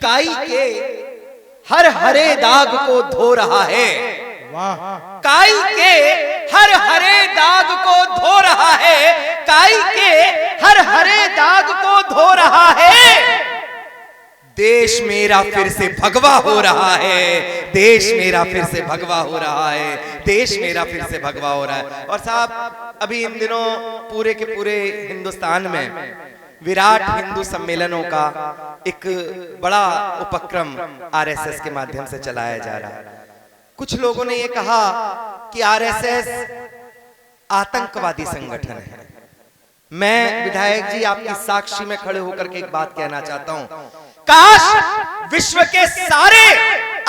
काई के हर हरे दाग को धो रहा है। काई के हर हरे दाग को धो रहा है, काई के हर हरे दाग को धो रहा है। देश मेरा फिर से भगवा हो रहा है, देश मेरा फिर से भगवा हो रहा है, देश मेरा फिर से भगवा हो रहा है। और साहब अभी इन दिनों पूरे के पूरे हिंदुस्तान में विराट हिंदू सम्मेलनों का एक बड़ा उपक्रम आरएसएस के माध्यम से चलाया जा रहा है। कुछ लोगों ने यह कहा कि आरएसएस आतंकवादी संगठन है। मैं विधायक जी आपकी साक्षी में खड़े होकर के एक बात कहना चाहता हूं, काश विश्व के सारे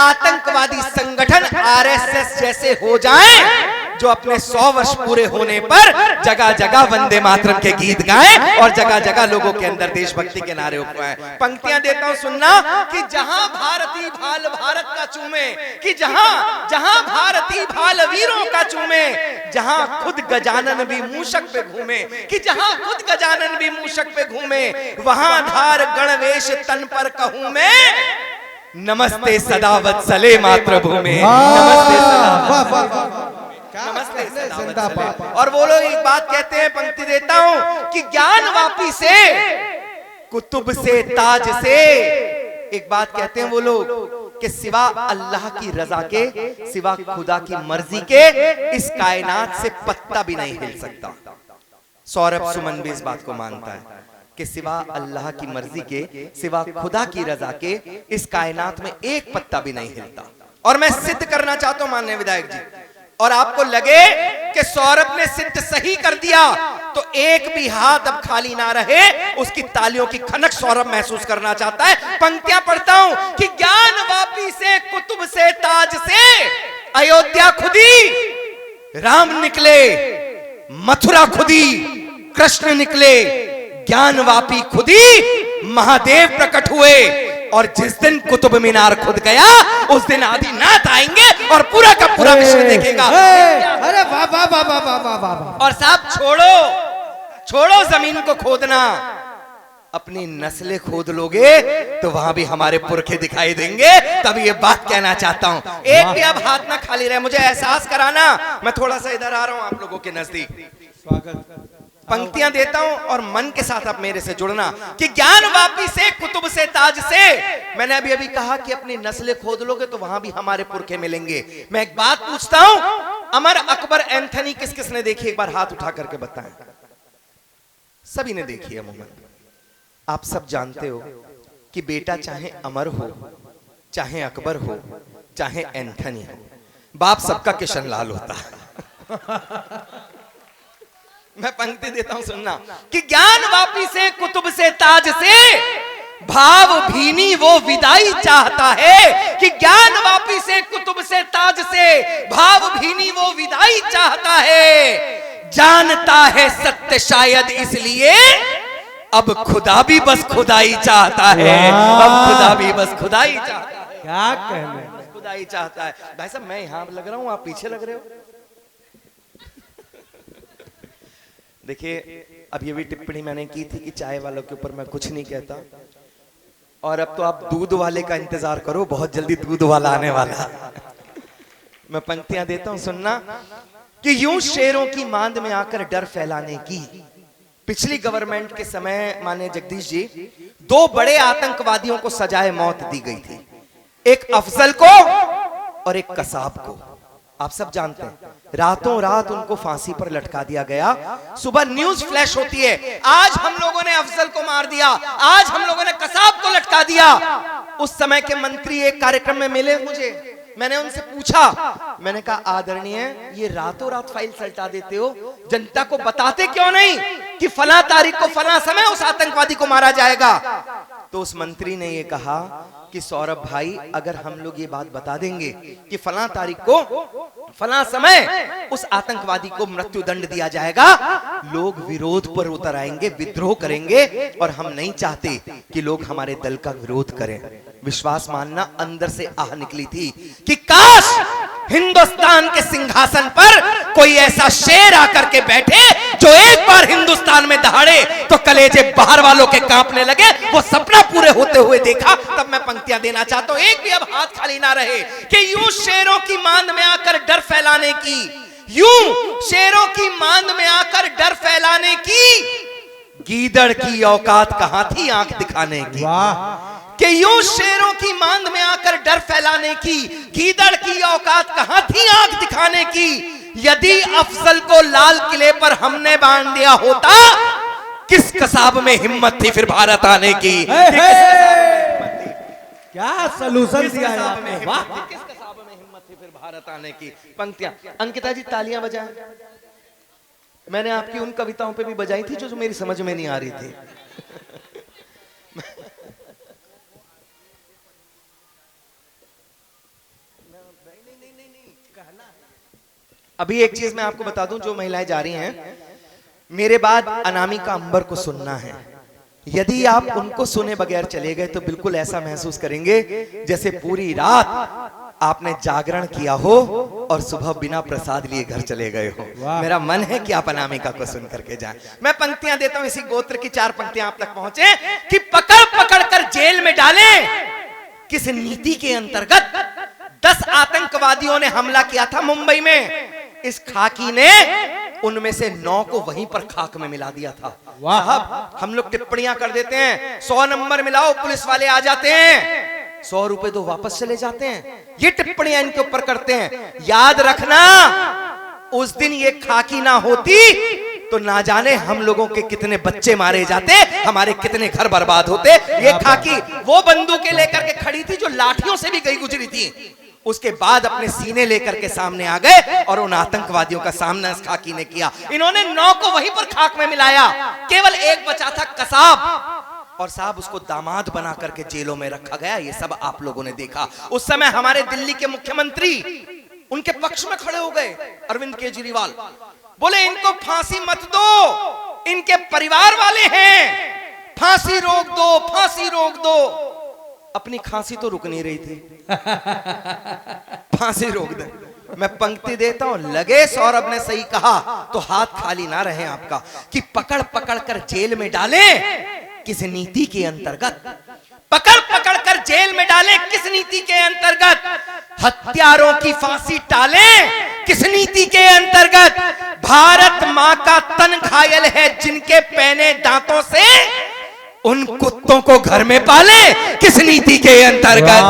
आतंकवादी संगठन आरएसएस जैसे हो जाएं, जो अपने 100 वर्ष पूरे होने पर जगह जगह वंदे मातरम के गीत गाएं और जगह जगह लोगों के अंदर देशभक्ति के नारे उठवाएं। पंक्तियां देता हूं सुनना कि जहां भारती भाल भारत का चूमे, कि जहां भारती भाल वीरों का चूमे, जहां खुद गजानन भी मूषक पे घूमे, कि जहां खुद गजानन भी मूषक पे घूमे, वहां धार गणवेश तन पर कहूं मैं, नमस्ते सदा वत्सले मातृभूमि, नमस्ते नमस्ते। और वो लोग एक बात कहते हैं, पंक्ति देता हूं कि ज्ञान वापी से कुतुब से ताज से, एक बात कहते हैं वो लोग कि सिवा अल्लाह की रजा के, सिवा खुदा की मर्जी के इस कायनात से पत्ता भी नहीं हिल सकता। सौरभ सुमन भी इस बात को मानता है कि सिवा अल्लाह की मर्जी के, सिवा खुदा की रजा के इस कायनात में एक पत्ता भी नहीं हिलता। और मैं सिद्ध करना चाहता हूं माननीय विधायक जी, और आपको लगे कि सौरभ ने सिद्ध सही कर दिया तो एक भी हाथ अब खाली ना रहे, उसकी तालियों की खनक सौरभ महसूस करना चाहता है। पंक्तियां पढ़ता हूं कि ज्ञान वापी से कुतुब से ताज से, अयोध्या खुदी राम निकले, मथुरा खुदी कृष्ण निकले, ज्ञान वापी खुदी महादेव प्रकट हुए। और जिस दिन कुतुब मीनार खुद गया उस दिन आदिनाथ आएंगे और पूरा का पूरा विश्व देखेगा। अरे वाह वाह वाह वाह वाह वाह। और साहब छोड़ो जमीन को खोदना, अपनी नस्लें खोद लोगे तो वहां भी हमारे पुरखे दिखाई देंगे। तब ये बात कहना चाहता हूं, एक भी अब हाथ ना खाली रहे, मुझे एहसास कराना। मैं थोड़ा सा इधर आ रहा हूं आप लोगों के नजदीक, स्वागत। पंक्तियां देता हूं और मन के साथ आप मेरे से जुड़ना कि ज्ञान वापी से कुतुब से ताज से, मैंने अभी कहा कि अपनी नस्लें खोद लोगे तो वहां भी हमारे पुरखे मिलेंगे। मैं एक बात पूछता हूं, अमर अकबर एंथनी किस किस ने देखी, एक बार हाथ उठा करके बताएं। सभी ने देखी है अमूमन। आप सब जानते हो कि बेटा चाहे अमर हो, चाहे अकबर हो, चाहे एंथनी हो, बाप सबका किशन लाल होता है। मैं पंक्ति देता हूं सुनना कि ज्ञान वापी से कुतुब से ताज से, भाव भीनी वो विदाई चाहता है। कि ज्ञान वापी से कुतुब से ताज से, भाव भीनी वो विदाई चाहता है। जानता है सत्य शायद इसलिए अब खुदा भी बस खुदाई चाहता है, अब खुदा भी बस खुदाई चाहता है। क्या कहने, खुदाई चाहता है। भाई साहब मैं यहां लग रहा हूं, आप पीछे लग रहे हो। देखिए अब ये भी टिप्पणी मैंने की थी कि चाय वालों के ऊपर मैं कुछ नहीं कहता, और अब तो आप दूध वाले का इंतजार करो, बहुत जल्दी दूध वाला आने वाला। मैं पंक्तियां देता हूं सुनना कि यूं शेरों की मांद में आकर डर फैलाने की, पिछली गवर्नमेंट के समय माननीय जगदीश जी, 2 बड़े आतंकवादियों को सजाए मौत दी गई थी, एक अफजल को और एक कसाब को। आप सब जानते हैं रातों रात उनको फांसी पर लटका दिया गया। सुबह न्यूज फ्लैश होती है, आज हम लोगों ने अफजल को मार दिया, आज हम लोगों ने कसाब को लटका दिया। उस समय के मंत्री एक कार्यक्रम में मिले मुझे, मैंने उनसे पूछा, मैंने कहा आदरणीय ये रातों रात फाइल सल्टा देते हो, जनता को बताते क्यों नहीं कि फला तारीख को फला समय उस आतंकवादी को मारा जाएगा। तो उस मंत्री ने ये कहा कि सौरभ भाई अगर हम लोग ये बात बता देंगे कि फला तारीख को फला समय उस आतंकवादी को मृत्यु दंड दिया जाएगा, लोग विरोध पर उतर आएंगे, विद्रोह करेंगे, और हम नहीं चाहते कि लोग हमारे दल का विरोध करें। विश्वास मानना, अंदर से आह निकली थी कि काश हिंदुस्तान के सिंहासन पर कोई ऐसा शेर आकर के बैठे जो एक बार हिंदुस्तान में दहाड़े तो कलेजे बाहर वालों के कांपने लगे, वो सपना पूरे होते हुए देखा। तब मैं पंक्तियां देना चाहता हूं, एक भी अब हाथ खाली ना रहे कि यूं शेरों की मांद में आकर डर फैलाने की, यूं शेरों की मांद में आकर डर फैलाने की गीदड़ की औकात कहां थी आंख दिखाने की। कि यूं शेरों की मांद में आकर डर फैलाने की गीदड़ की औकात कहां थी आंख दिखाने की। यदि अफजल को लाल किले पर हमने बांध दिया होता, किस कसाब में हिम्मत थी फिर भारत आने की। क्या सलूशन दिया है आपने, वाह। किस कसाब में हिम्मत थी फिर भारत आने की। पंक्तियां अंकिता जी तालियां बजाएं। मैंने आपकी उन कविताओं पे भी बजाई थी जो मेरी समझ में नहीं आ रही थी। अभी एक चीज मैं आपको बता दूं, जो महिलाएं जा रही हैं, मेरे बाद अनामिका अंबर को सुनना है। यदि आप उनको सुने बगैर चले गए तो बिल्कुल ऐसा महसूस करेंगे जैसे पूरी रात आपने जागरण किया हो और सुबह बिना प्रसाद लिए घर चले गए हो। मेरा मन है कि आप अनामिका को सुन करके जाएं। मैं पंक्तियां देता हूं, इसी गोत्र की 4 पंक्तियां आप तक पहुंचे कि पकड़ पकड़ कर जेल में डाले, किस नीति के अंतर्गत 10 आतंकवादियों ने हमला किया था मुंबई में। इस खाकी ने उनमें से 9 को वहीं पर खाक में मिला दिया था। साहब हम लोग टिप्पणियां कर देते हैं, 100 नंबर मिलाओ, पुलिस वाले आ जाते हैं, 100 रुपए दो वापस चले जाते हैं। ये टिप्पणियां इनके ऊपर करते हैं। याद रखना, उस दिन ये खाकी ना होती तो ना जाने हम लोगों के कितने बच्चे मारे जाते, हमारे कितने घर बर्बाद होते। ये खाकी वो बंदूकें लेकर के खड़ी थी जो लाठियों से भी गई गुजरी थी, उसके बाद अपने सीने लेकर के सामने आ गए और उन आतंकवादियों का सामना इस खाकी ने किया। इन्होंने 9 को वहीं पर खाक में मिलाया, केवल एक बचा था कसाब, और साहब उसको दामाद बना करके जेलों में रखा गया। ये सब आप लोगों ने देखा। उस समय हमारे दिल्ली के मुख्यमंत्री उनके पक्ष में खड़े हो गए, अरविंद केजरीवाल, बोले इनको फांसी मत दो, इनके परिवार वाले हैं, फांसी रोक दो, फांसी रोक दो। अपनी खांसी तो रुक नहीं रही थी, फांसी रोक दे। मैं पंक्ति देता हूं, लगे सौरभ ने सही कहा तो हाथ खाली ना रहे आपका, कि पकड़ पकड़ कर जेल में डाले किस नीति के अंतर्गत, पकड़ पकड़ कर जेल में डाले किस नीति के अंतर्गत, हत्यारों की फांसी टाले किस नीति के अंतर्गत, भारत मां का तन घायल है जिनके पैने दांतों से, उन कुत्तों को घर में पाले किस नीति के अंतर्गत।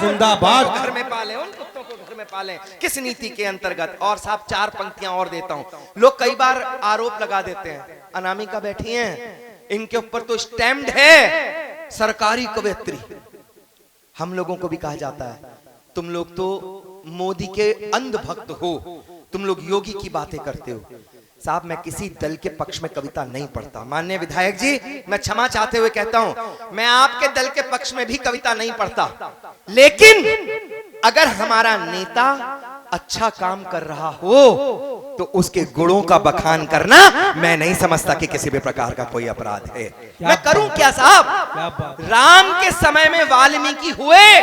जिंदाबाद। घर में पाले, उन कुत्तों को घर में पाले किस नीति के अंतर्गत। और साहब 4 पंक्तियां और देता हूं। लोग कई बार आरोप लगा देते हैं, अनामिका बैठी हैं, इनके ऊपर तो स्टैम्प्ड है सरकारी कवयित्री। हम लोगों को भी कहा जाता है तुम लोग तो मोदी के अंध भक्त हो, तुम लोग योगी की बातें करते हो। साहब मैं किसी दल के पक्ष में कविता नहीं पढ़ता। माननीय विधायक जी, मैं क्षमा चाहते हुए कहता हूं, मैं आपके दल के पक्ष में भी कविता नहीं पढ़ता, लेकिन अगर हमारा नेता अच्छा काम कर रहा हो तो उसके गुणों का बखान करना मैं नहीं समझता कि किसी भी प्रकार का कोई अपराध है। मैं करूं क्या साहब? राम के समय में वाल्मीकि हुए,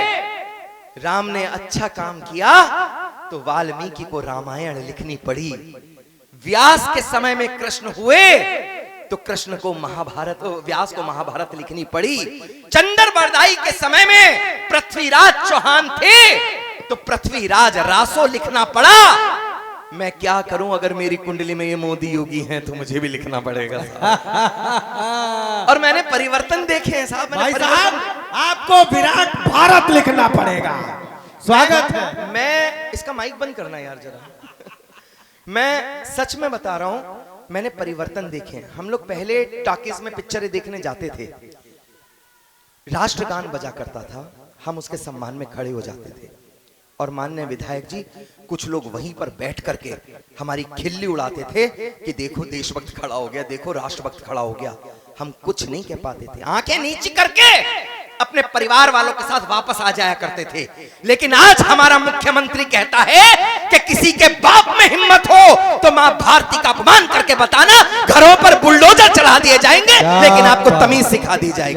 राम ने अच्छा काम किया तो वाल्मीकि को रामायण लिखनी पड़ी। व्यास के समय में कृष्ण हुए तो कृष्ण को महाभारत, व्यास को महाभारत लिखनी पड़ी। चंदर बरदाई के समय में पृथ्वीराज चौहान थे तो पृथ्वीराज रासो लिखना पड़ा। मैं क्या करूं, अगर मेरी कुंडली में ये मोदी योगी हैं तो मुझे भी लिखना पड़ेगा। और मैंने परिवर्तन देखे हैं साहब। भाई साहब आपको विराट भारत लिखना पड़ेगा। स्वागत है। मैं इसका माइक बंद करना यार जरा। मैं सच में बता रहा हूं, मैंने परिवर्तन देखे। हम लोग पहले टॉकीज में पिक्चरें देखने जाते थे, राष्ट्रगान बजा करता था, हम उसके सम्मान में खड़े हो जाते थे, और माननीय विधायक जी कुछ लोग वहीं पर बैठ करके हमारी खिल्ली उड़ाते थे कि देखो देशभक्त खड़ा हो गया, देखो राष्ट्रभक्त खड़ा हो गया। हम कुछ नहीं कह पाते थे, आंखें नीची करके अपने परिवार वालों के साथ वापस आ जाया करते थे। लेकिन आज हमारा मुख्यमंत्री कहता है कि किसी के बाप में हिम्मत हो तो मां भारती का अपमान करके बताना, घरों पर बुलडोजर चढ़ा दिए जाएंगे, लेकिन आपको तमीज सिखा दी जाएगी।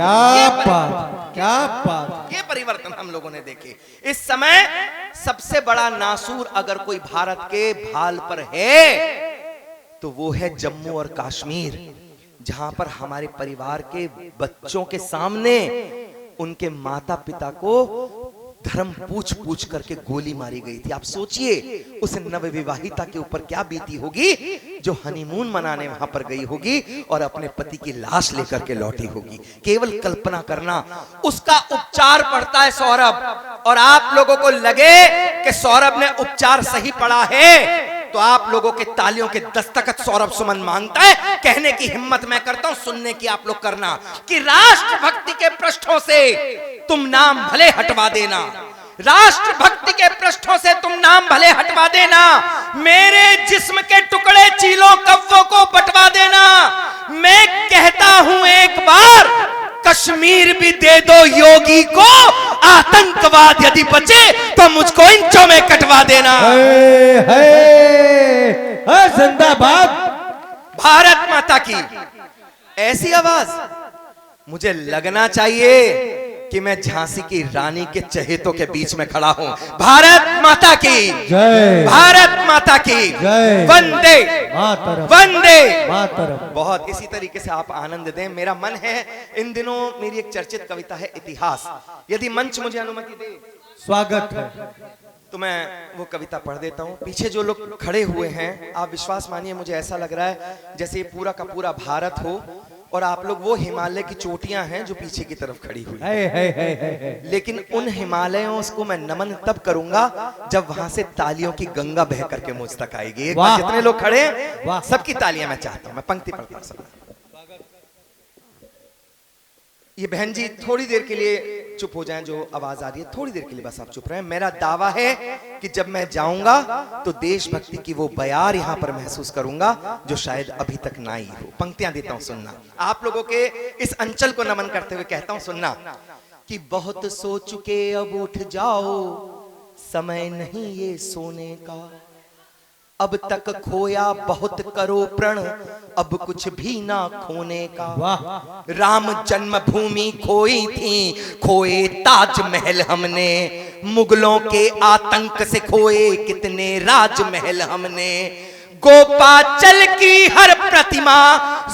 क्या बात। ये परिवर्तन हम लोगों ने देखे। इस समय सबसे बड़ा नासूर अगर कोई भारत के भाल पर है तो वो है जम्मू और कश्मीर, जहां पर हमारे परिवार के बच्चों के सामने उनके माता पिता को धर्म पूछ पूछ करके गोली मारी गई थी। आप सोचिए उस नवविवाहिता के ऊपर क्या बीती होगी जो हनीमून मनाने वहां पर गई होगी और अपने पति की लाश लेकर के लौटी होगी। केवल कल्पना करना। उसका उपचार पड़ता है सौरभ, और आप लोगों को लगे कि सौरभ ने उपचार सही पढ़ा है तो आप लोगों के तालियों के दस्तखत सौरभ सुमन मांगता है। कहने की हिम्मत मैं करता हूं, सुनने की आप लोग करना कि राष्ट्रभक्ति के पृष्ठों से तुम नाम भले हटवा देना, राष्ट्रभक्ति के पृष्ठों से तुम नाम भले हटवा देना, मेरे जिस्म के टुकड़े चीलों कव्वों को बंटवा देना। मैं कहता हूं एक बार कश्मीर भी दे दो योगी को, आतंकवाद यदि बचे तो मुझको इंचों में कटवा देना। जिंदाबाद भारत माता की। ऐसी आवाज मुझे लगना चाहिए कि मैं झांसी की रानी के चहेतों के बीच में खड़ा हूं। भारत माता की जय, भारत माता की जय, वंदे मातरम, वंदे मातरम। बहुत इसी तरीके से आप आनंद दें। मेरा मन है, इन दिनों मेरी एक चर्चित कविता है इतिहास, यदि मंच मुझे अनुमति दे स्वागत है तो मैं वो कविता पढ़ देता हूँ। पीछे जो लोग खड़े हुए हैं, आप विश्वास मानिए मुझे ऐसा लग रहा है जैसे ये पूरा का पूरा भारत हो और आप लोग वो हिमालय की चोटियां हैं जो पीछे की तरफ खड़ी हुई है। लेकिन उन हिमालयों को मैं नमन तब करूंगा जब वहां से तालियों की गंगा बह करके मुझ तक आएगी। एक बार जितने लोग खड़े हैं सबकी तालियां मैं चाहता हूं। मैं पंक्ति पढ़ता हूं सब। ये बहन जी थोड़ी देर के लिए चुप हो जाएं, जो आवाज आ रही है थोड़ी देर के लिए बस आप चुप रहें। मेरा दावा है कि जब मैं जाऊंगा तो देशभक्ति की वो बयार यहां पर महसूस करूंगा जो शायद अभी तक ना आई हो। पंक्तियां देता हूं, सुनना। आप लोगों के इस अंचल को नमन करते हुए कहता हूं, सुनना कि बहुत सो चुके अब उठ जाओ, समय नहीं ये सोने का, अब तक खोया बहुत करो प्रण, अब कुछ भी ना खोने का। राम जन्मभूमि खोई थी, खोए ताजमहल हमने, मुगलों के आतंक से खोए कितने राजमहल हमने। गोपाचल की हर प्रतिमा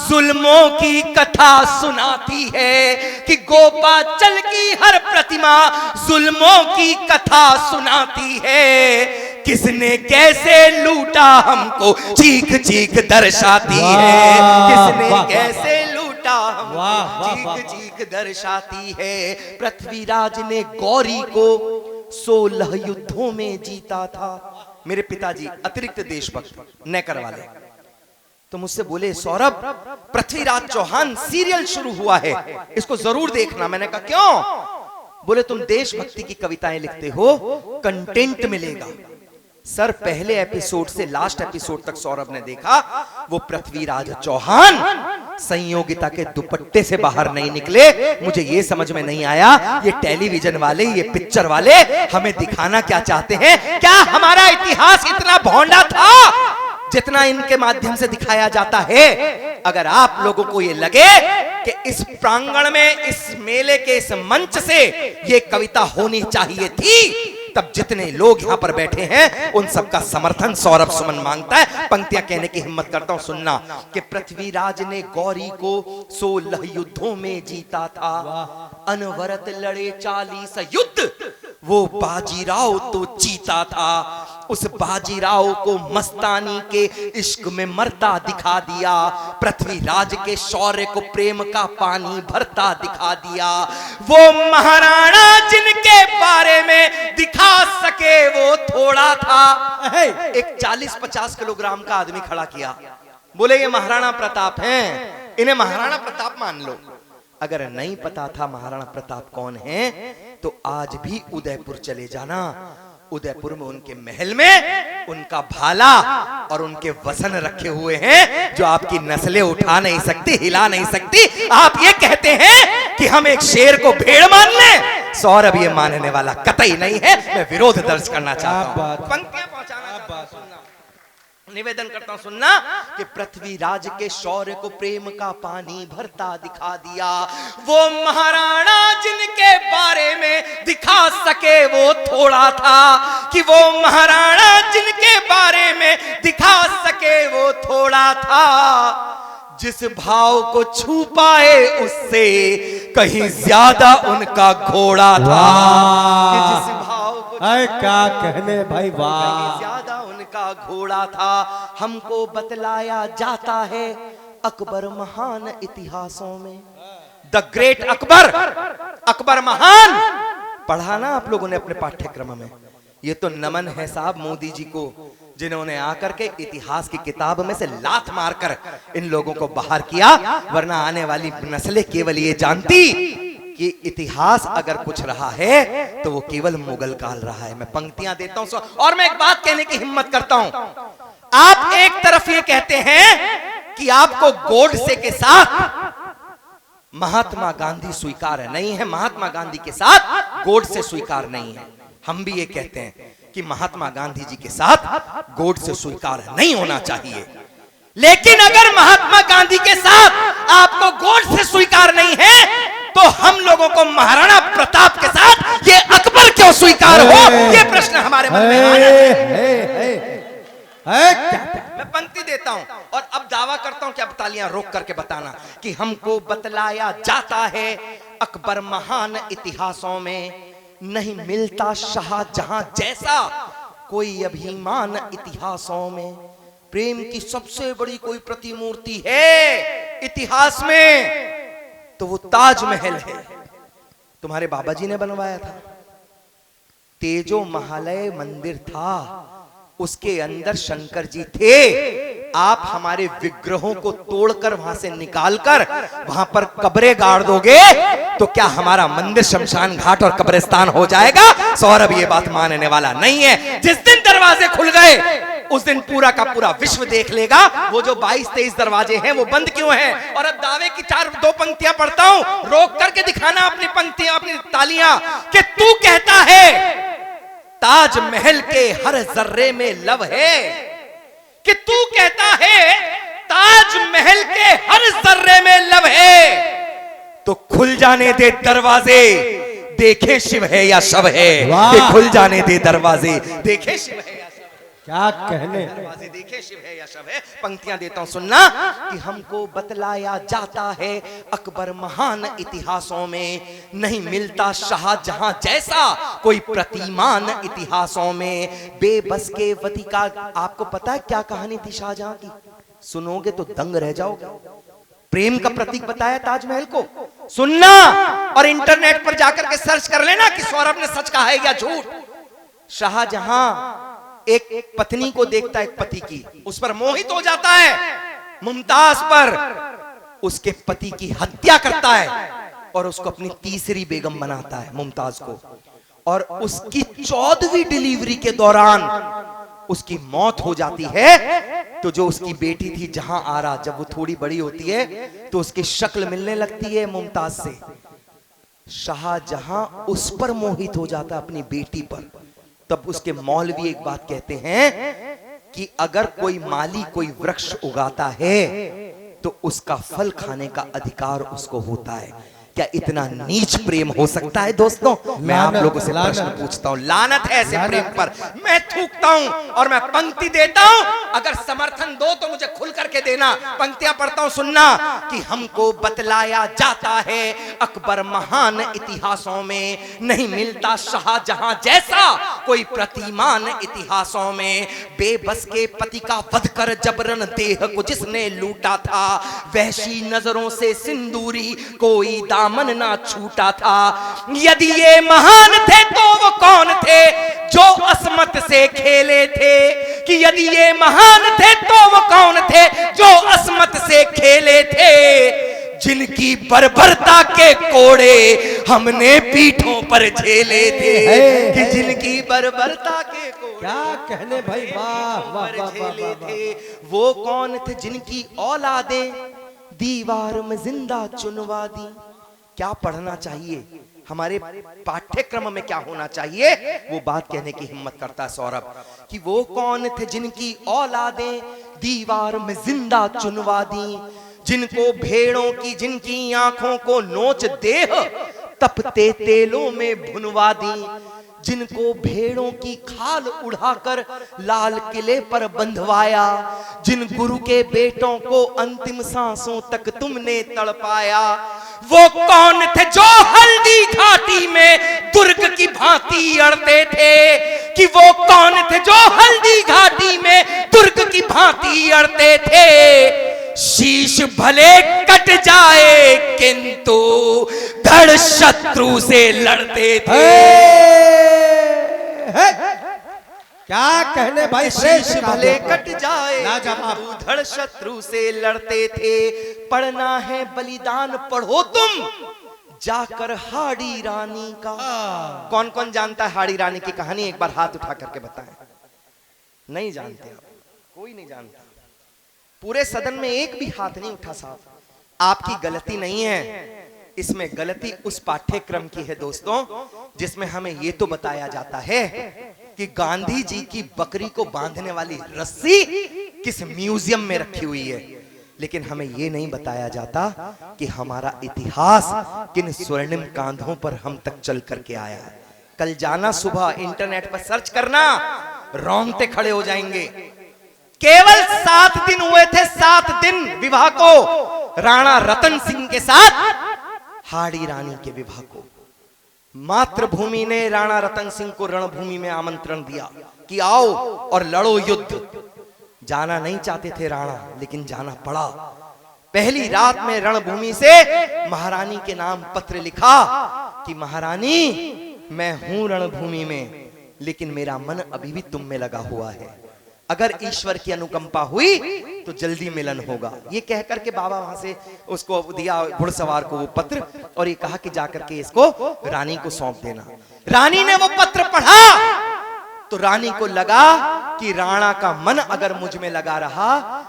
जुल्मों की कथा सुनाती है, कि गोपाचल की हर प्रतिमा जुल्मों की कथा सुनाती है। किसने कैसे लूटा हमको चीख चीख दर्शाती है, किसने कैसे लूटा हमको चीख चीख दर्शाती है। पृथ्वीराज ने गौरी को 16 युद्धों में जीता था। मेरे पिताजी अतिरिक्त देशभक्त नेकर वाले तो मुझसे बोले, सौरभ पृथ्वीराज चौहान सीरियल शुरू हुआ है, इसको जरूर देखना। मैंने कहा क्यों? बोले तुम देशभक्ति की कविताएं लिखते हो, कंटेंट मिलेगा। सर पहले एपिसोड से लास्ट एपिसोड तक सौरभ ने देखा, वो पृथ्वीराज चौहान संयोगिता के दुपट्टे से बाहर नहीं निकले। मुझे ये समझ में नहीं आया ये टेलीविजन वाले, ये पिक्चर वाले हमें दिखाना क्या चाहते हैं। क्या हमारा इतिहास इतना भोंडा था जितना इनके माध्यम से दिखाया जाता है? अगर आप लोगों को ये लगे कि इस प्रांगण में, इस मेले के इस मंच से ये कविता होनी चाहिए थी, तब जितने लोग यहां पर बैठे हैं उन सबका समर्थन सौरभ सुमन मांगता है। पंक्तियां कहने की हिम्मत करता हूं, सुनना कि पृथ्वीराज ने गौरी को 16 युद्धों में जीता था, अनवरत लड़े 40 युद्ध, वो बाजीराव तो जीता था। उस बाजीराव को मस्तानी के इश्क में मरता दिखा दिया, पृथ्वीराज के शौर्य को प्रेम का पानी भरता दिखा दिया। वो महाराणा जिनके बारे में दिखा सके वो थोड़ा था। एक 40-50 किलोग्राम का आदमी खड़ा किया, बोले ये महाराणा प्रताप हैं, इन्हें महाराणा प्रताप मान लो। अगर नहीं पता था महाराणा प्रताप कौन है तो आज भी उदयपुर चले जाना। उदयपुर में उनके महल में उनका भाला और उनके वसन रखे हुए हैं जो आपकी नस्लें उठा नहीं सकती, हिला नहीं सकती। आप ये कहते हैं कि हम एक शेर को भेड़ मान लें, सौरभ ये मानने वाला कतई नहीं है। मैं विरोध दर्ज करना चाहता हूं, पंक्तियां पहुंचाना निवेदन करता हूं, सुनना कि पृथ्वीराज के शौर्य को प्रेम का पानी भरता दिखा दिया। वो महाराणा जिनके बारे में दिखा सके वो थोड़ा था, कि वो महाराणा जिनके बारे में दिखा सके वो थोड़ा था। जिस भाव को छू पाए उससे कहीं ज्यादा उनका घोड़ा था। कि जिस भाव को क्या कहने भाई, वाह, कहीं ज्यादा उनका घोड़ा था। हमको बतलाया जाता है अकबर महान इतिहासों में, द ग्रेट अकबर, अकबर महान। पढ़ा ना आप लोगों ने अपने पाठ्यक्रम में। ये तो नमन है साहब मोदी जी को, जिन्होंने आकर के इतिहास की किताब में से लात मारकर इन लोगों को बाहर किया, वरना आने वाली नस्लें केवल ये जानती कि इतिहास अगर कुछ रहा है तो वो केवल मुगल काल रहा है। मैं पंक्तियां देता हूं और मैं एक बात कहने की हिम्मत करता हूं। आप एक तरफ ये कहते हैं कि आपको गोडसे के साथ महात्मा गांधी स्वीकार नहीं है, महात्मा गांधी के साथ गोडसे स्वीकार नहीं है। हम भी ये कहते हैं कि महात्मा गांधी जी के साथ गोडसे स्वीकार नहीं होना चाहिए। लेकिन अगर महात्मा गांधी के साथ आपको गोडसे स्वीकार नहीं है तो हम लोगों को महाराणा प्रताप के साथ ये अकबर क्यों स्वीकार हो, ये प्रश्न हमारे मन में आना चाहिए। मैं पंक्ति देता हूं और अब दावा करता हूं कि अब तालियां रोक करके बताना कि हमको बतलाया जाता है अकबर महान इतिहासों में, नहीं मिलता शाहजहां जैसा कोई अभिमान इतिहासों में। प्रेम की सबसे बड़ी कोई प्रतिमूर्ति है इतिहास में तो वो ताजमहल है, तुम्हारे बाबा जी ने बनवाया था। तेजो महालय मंदिर था, उसके अंदर शंकर जी थे। आप हमारे विग्रहों को तोड़कर वहां से निकालकर वहां पर कब्रें गाड़ दोगे तो क्या हमारा मंदिर शमशान घाट और कब्रिस्तान हो जाएगा? सौरभ ये बात मानने वाला नहीं है। जिस दिन दरवाजे खुल गए उस दिन पूरा का पूरा विश्व देख लेगा वो जो 22-23 दरवाजे हैं वो बंद क्यों हैं। और अब दावे की 2 पंक्तियां पढ़ता हूं, रोक करके दिखाना अपनी पंक्तियां, अपनी तालियां, कि तू कहता है ताजमहल के हर जर्रे में लव है, कि तू कहता है ताजमहल के हर जर्रे में लव है, तो खुल जाने दे दरवाजे, देखे शिव है या शव है। कि खुल जाने दे दरवाजे, देखे शिव है या क्या कहने, दरवाजे देखे शिव है या शव है। पंक्तियां देता हूं सुनना कि हमको बतलाया जाता है अकबर महान इतिहासों में, नहीं मिलता शाहजहां जैसा कोई प्रतिमान इतिहासों में। बेबस के वती का, आपको पता है क्या कहानी थी शाहजहां की? सुनोगे तो दंग रह जाओगे। प्रेम का प्रतीक बताया ताजमहल को, सुनना और इंटरनेट पर जाकर के सर्च कर लेना कि सौरभ ने सच कहा है या झूठ। शाहजहां एक पत्नी को देखता है, एक पति की, उस पर मोहित हो जाता है, मुमताज पर, उसके पति की हत्या करता है और उसको अपनी तीसरी बेगम बनाता है, मुमताज को। और उसकी 14वीं डिलीवरी के दौरान उसकी मौत हो जाती है। तो जो उसकी बेटी थी जहां आरा, जब वो थोड़ी बड़ी होती है तो उसकी शक्ल मिलने लगती है मुमताज से। शाहजहां उस पर मोहित हो जाता अपनी बेटी पर। तब उसके मौलवी एक बात कहते हैं कि अगर कोई माली कोई वृक्ष उगाता है तो उसका फल खाने का अधिकार उसको होता है। क्या इतना नीच प्रेम हो सकता है दोस्तों? मैं आप लोगों से प्रश्न पूछता हूं, लानत है ऐसे प्रेम पर। मैं थूकता हूं और मैं पंक्ति देता हूं, अगर समर्थन दो तो मुझे खुल करके देना। पंक्तियां पढ़ता हूं, सुनना कि हमको बतलाया जाता है अकबर महान इतिहासों में, नहीं मिलता शाहजहां जैसा कोई प्रतिमान इतिहासों में। बेबस के पति का वध कर जबरन देह को जिसने लूटा था, वहशी नजरों से सिंदूरी कोई दामन ना छूटा था। यदि ये महान थे तो वो कौन थे जो असमत से खेले थे? कि यदि ये महान थे तो वो कौन थे जो असमत से खेले थे? जिनकी बर्बरता के कोड़े हमने पीठों पर झेले थे। कि जिनकी बर्बरता के कोड़े, क्या कहने भाई, वाह वाह झेले थे, वो कौन थे जिनकी औलादें दीवार में जिंदा चुनवा दी। क्या पढ़ना चाहिए, हमारे पाठ्यक्रम में क्या होना चाहिए, वो बात कहने की हिम्मत करता है सौरभ। कि वो कौन थे जिनकी औलादें दीवार में जिंदा चुनवा दी, जिनको भेड़ों की जिनकी आंखों को नोच देह तपते तेलों में भुनवा दी, जिनको भेड़ों की खाल उड़ाकर लाल किले पर बंधवाया, जिन गुरु के बेटों को अंतिम सांसों तक तुमने तड़पाया, वो कौन थे जो हल्दी घाटी में दुर्ग की भांति अड़ते थे, कि वो कौन थे जो हल्दी घाटी में दुर्ग की भांति अड़ते थे। शीश भले कट जाए किंतु धड़ शत्रु से लड़ते थे। क्या कहने भाई, शीश भले कट जाए लाजवाब। किंतु धड़ शत्रु से लड़ते थे। पढ़ना है बलिदान पढ़ो तुम जाकर हाड़ी रानी का। कौन कौन जानता है हाड़ी रानी की कहानी? एक बार हाथ उठा करके बताएं। नहीं जानते आप? कोई नहीं जानता? पूरे सदन में एक भी हाथ नहीं उठा साहब। आपकी गलती नहीं है, इसमें गलती उस पाठ्यक्रम की है दोस्तों, जिसमें हमें यह तो बताया जाता है कि गांधी जी की बकरी को बांधने वाली रस्सी किस म्यूजियम में रखी हुई है, लेकिन हमें यह नहीं बताया जाता कि हमारा इतिहास किन स्वर्णिम कांधों पर हम तक चल करके आया है। कल जाना, सुबह इंटरनेट पर सर्च करना, रोंगटे खड़े हो जाएंगे। केवल 7 दिन हुए थे, 7 दिन विवाह को राणा रतन सिंह के साथ हाड़ी रानी के विवाह को। मातृभूमि ने राणा रतन सिंह को रणभूमि में आमंत्रण दिया कि आओ और लड़ो युद्ध। जाना नहीं चाहते थे राणा, लेकिन जाना पड़ा। पहली रात में रणभूमि से महारानी के नाम पत्र लिखा कि महारानी, मैं हूं रणभूमि में, लेकिन मेरा मन अभी भी तुम में लगा हुआ है। अगर ईश्वर की अनुकंपा हुई तो जल्दी मिलन होगा। ये कहकर के बाबा वहां से उसको दिया घुड़सवार को वो पत्र, और ये कहा कि जाकर के इसको रानी को सौंप देना। रानी ने वो पत्र पढ़ा तो रानी को लगा कि राणा का मन अगर मुझ में लगा रहा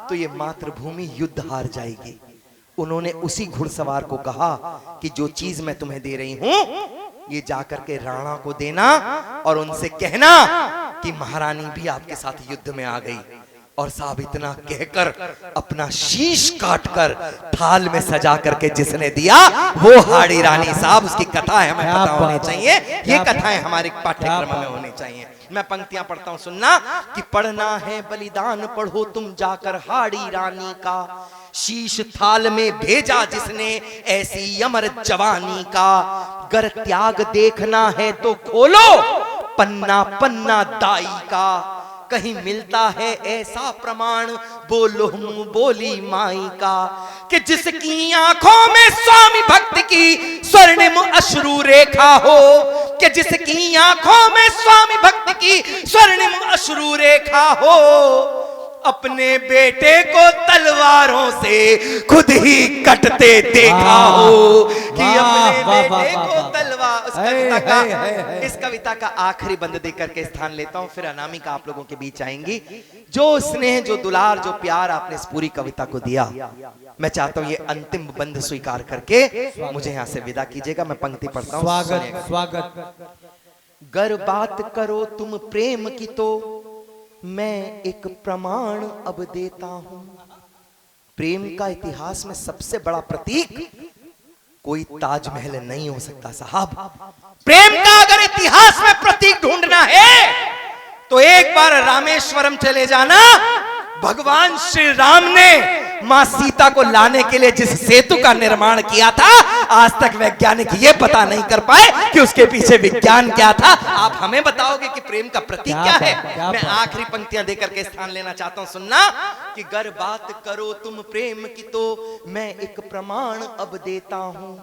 तो ये मातृभूमि युद्ध हार जाएगी। उन्होंने उसी घुड़सवार को कहा कि जो चीज मैं तुम्हें दे रही हूं ये जाकर के राणा को देना और उनसे कहना कि महारानी भी आपके साथ युद्ध में आ गई। और साहब इतना कहकर अपना शीश काटकर थाल में सजा करके जिसने दिया वो हाड़ी रानी साहब। उसकी कथाएं हमें पता होनी चाहिए, ये कथाएं हमारे पाठ्यक्रम में होनी चाहिए। मैं पंक्तियां पढ़ता हूं, सुनना कि पढ़ना है बलिदान पढ़ो तुम जाकर हाड़ी रानी का, शीश थाल में भेजा जिसने ऐसी अमर जवानी का, गर त्याग देखना है तो खोलो पन्ना पन्ना दाई का, कहीं मिलता है ऐसा प्रमाण बोलो मुंह बोली माई का, कि जिसकी आंखों में स्वामी भक्त की स्वर्णिम अश्रु रेखा हो, कि जिसकी आंखों में स्वामी भक्त की स्वर्णिम अश्रु रेखा हो, अपने बेटे को तलवारों से खुद ही कटते देखा हो, कि अपने बेटे को तलवार। इस कविता का आखिरी बंद देकर के स्थान लेता हूं, फिर अनामिका आप लोगों के बीच आएंगी। जो स्नेह, जो दुलार, जो प्यार आपने इस पूरी कविता को दिया, मैं चाहता हूं ये अंतिम बंद स्वीकार करके मुझे यहां से विदा कीजिएगा। मैं पंक्ति पढ़ता हूं। स्वागत स्वागत। गर बात करो तुम प्रेम की तो मैं एक प्रमाण अब देता हूं। प्रेम का इतिहास में सबसे बड़ा प्रतीक कोई ताजमहल नहीं हो सकता साहब। प्रेम का अगर इतिहास में प्रतीक ढूंढना है तो एक बार रामेश्वरम चले जाना। भगवान श्री राम ने मां सीता को लाने के लिए जिस सेतु का निर्माण किया था, आज तक वैज्ञानिक ये पता नहीं कर पाए कि उसके पीछे विज्ञान क्या था। आप हमें बताओगे कि प्रेम का प्रतीक क्या है? मैं आखिरी पंक्तियां देकर के स्थान लेना चाहता हूं, सुनना कि गर बात करो तुम प्रेम की तो मैं एक प्रमाण अब देता हूं।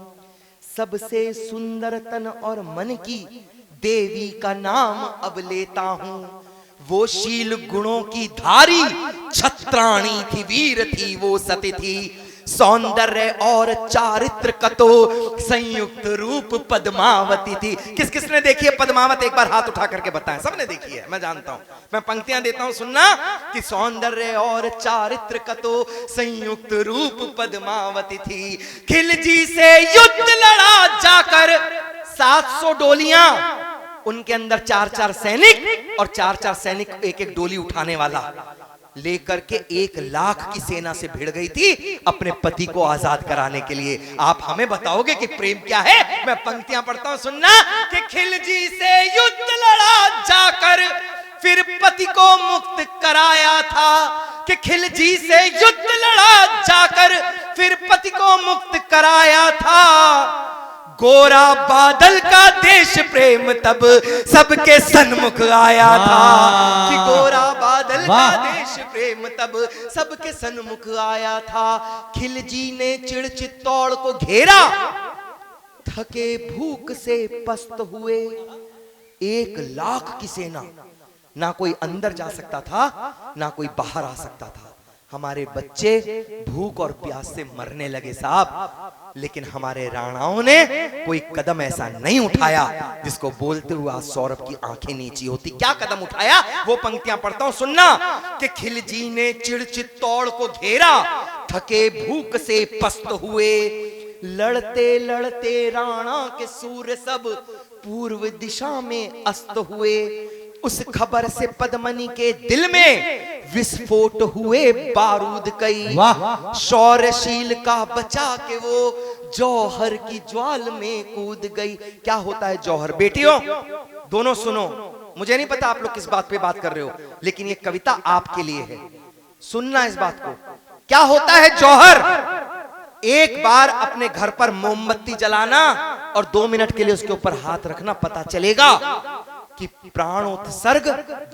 सबसे सुंदर तन और मन की देवी का नाम अब लेता हूं। वो शील गुणों की धारी छत्राणी थी, वीर थी, वो सती थी। सौंदर्य और चारित्र का तो संयुक्त रूप पद्मावती थी। किस किसने देखी है पद्मावत? एक बार हाथ उठा करके बताएं। सबने देखी है, मैं जानता हूं। मैं पंक्तियां देता हूं, सुनना कि सौंदर्य और चारित्र का तो संयुक्त रूप पद्मावती थी। खिलजी से युद्ध लड़ा जाकर 700 डोलियां, उनके अंदर 4-4 सैनिक और 4-4 सैनिक एक एक डोली उठाने वाला। लेकर के 1 लाख की सेना से भिड़ गई थी अपने पति को आजाद कराने के लिए। आप हमें बताओगे कि प्रेम क्या है? मैं पंक्तियां पढ़ता हूं, सुनना। कि खिलजी से युद्ध लड़ा जाकर फिर पति को मुक्त कराया था। कि खिलजी से युद्ध लड़ा जाकर फिर पति को मुक्त कराया था। गोरा बादल का देश प्रेम तब सबके सन्मुख आया था। कि गोरा बादल का देश प्रेम तब सबके सन्मुख आया था। खिलजी ने चिड़ चित्तौड़ को घेरा, थके भूख से पस्त हुए। 1 लाख की सेना, ना कोई अंदर जा सकता था ना कोई बाहर आ सकता था। हमारे बच्चे भूख और प्यास से मरने लगे साहब, लेकिन हमारे राणाओं ने कोई कदम ऐसा नहीं उठाया जिसको बोलते हुए आज सौरभ की आंखें नीची होती। क्या कदम उठाया? वो पंक्तियां पढ़ता हूं, सुनना। कि खिलजी ने चिड़ चित्तौड़ को घेरा, थके भूख से पस्त हुए। लड़ते लड़ते राणा के सूर्य सब पूर्व दिशा में अस्त हुए। उस खबर से पद्मनी के दिल में विस्फोट हुए बारूद कई। शौर्यशील का बचा के वो जौहर की ज्वाल में कूद गई। क्या होता है जौहर? बेटियों दोनों सुनो, मुझे नहीं पता आप लोग किस बात पे बात कर रहे हो, लेकिन ये कविता आपके लिए है, सुनना इस बात को। क्या होता है जौहर? एक बार अपने घर पर मोमबत्ती जलाना और 2 मिनट के लिए उसके ऊपर हाथ रखना, पता चलेगा कि प्राणोत्सर्ग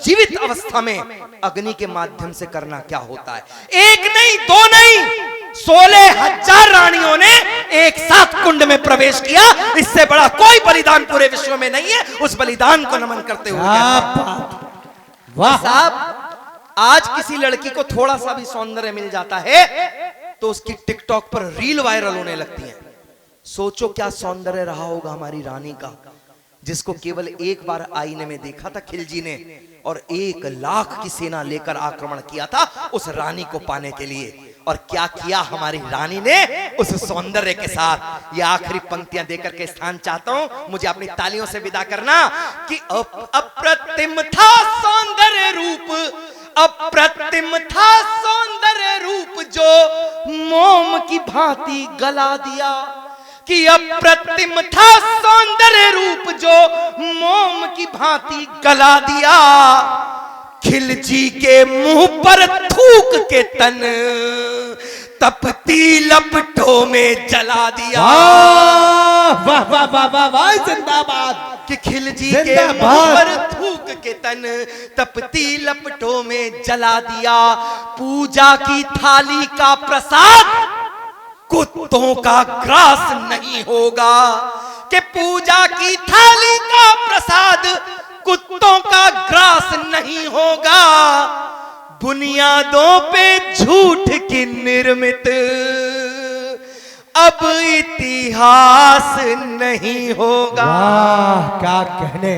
जीवित अवस्था में अग्नि के माध्यम से करना क्या होता है। 1 नहीं 2 नहीं 16,000 रानियों ने एक साथ कुंड में प्रवेश किया। इससे बड़ा कोई बलिदान पूरे विश्व में नहीं है। उस बलिदान को नमन करते हुए वाह साहब, आज किसी लड़की को थोड़ा सा भी सौंदर्य मिल जाता है तो उसकी टिकटॉक पर रील वायरल होने लगती है। सोचो क्या सौंदर्य रहा होगा हमारी रानी का, जिसको केवल एक बार आईने में देखा था खिलजी ने, और 1 लाख की सेना लेकर आक्रमण किया था उस रानी को पाने के लिए। और क्या किया हमारी रानी ने उस सौंदर्य के साथ। ये आखिरी पंक्तियां देकर के स्थान चाहता हूं, मुझे अपनी तालियों से विदा करना। कि अप्रतिम था सौंदर्य रूप, अप्रतिम था सौंदर्य रूप जो मोम की भांति गला दिया। कि अप्रतिम था सौंदर्य रूप जो मोम की भांति गला दिया। खिलजी के मुंह पर थूक के तन तपती लपटों में जला दिया। वाह वाह वाह वाह वाह, जिंदाबाद। कि खिलजी के मुंह पर थूक के तन तपती लपटों में जला दिया। पूजा की थाली का प्रसाद कुत्तों का ग्रास नहीं होगा। कि पूजा की थाली का प्रसाद कुत्तों का ग्रास नहीं होगा। बुनियादों पे झूठ की निर्मित अब इतिहास नहीं होगा। क्या कहने।